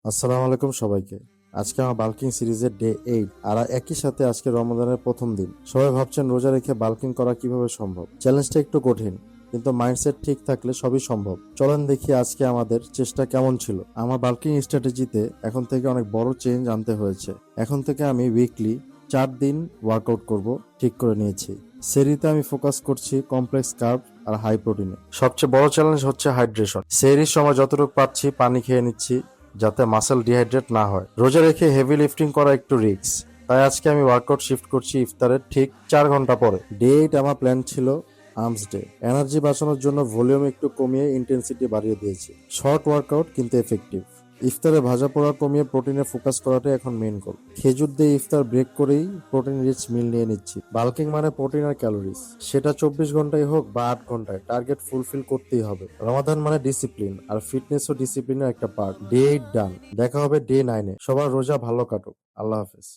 আসসালামু আলাইকুম সবাইকে। আজকে আমার বাল্কিং সিরিজের ডে 8 আর একই সাথে আজকে রমাদানের প্রথম দিন। সবাই ভাবছেন রোজা রেখে বাল্কিং করা কিভাবে সম্ভব। চ্যালেঞ্জটা একটু কঠিন, কিন্তু মাইন্ডসেট ঠিক থাকলে সবই সম্ভব। চলেন দেখি আজকে আমাদের চেষ্টা কেমন ছিল। আমার বাল্কিং স্ট্র্যাটেজিতে এখন থেকে অনেক বড় চেঞ্জ আনতে হয়েছে। এখন থেকে আমি উইকলি 4 দিন ওয়ার্কআউট করব ঠিক করে নিয়েছি। সেরিতে আমি ফোকাস করছি কমপ্লেক্স কার্ব আর হাই প্রোটিনে। সবচেয়ে বড় চ্যালেঞ্জ হচ্ছে হাইড্রেশন। সেরির সময় যতটুকু পাচ্ছি পানি খেয়ে নিচ্ছি, যাতে মাসেল ডিহাইড্রেট না হয়। রোজা রেখে হেভি লিফটিং করা একটু রিস্ক, তাই আজকে আমি ওয়ার্কআউট শিফট করছি ইফতারের ঠিক 4 ঘন্টা পরে। ডে 8 আমার প্ল্যান ছিল আর্মস ডে। এনার্জি বাঁচানোর জন্য ভলিউম একটু কমিয়ে ইন্টেন্সিটি বাড়িয়ে দিয়েছি। শর্ট ওয়ার্কআউট কিন্তু এফেক্টিভ। ইফতারে ভাজা পোড়া কমিয়ে প্রোটিনে ফোকাস করাটাই এখন মেইন গোল। খেজুর দিয়ে ইফতার ব্রেক করেই প্রোটিন রিচ মিল নিয়ে নিচ্ছি। বাল্কিং মানে প্রোটিন আর ক্যালোরিজ, সেটা 24 ঘন্টায় হোক বা 8 ঘন্টায়, টার্গেট ফুলফিল করতেই হবে। রমাদান মানে ডিসিপ্লিন, আর ফিটনেসও ডিসিপ্লিনের একটা পার্ট। ডে 8 ডান, দেখা হবে ডে 9-এ। সবার রোজা ভালো কাটুক। আল্লাহ হাফেজ।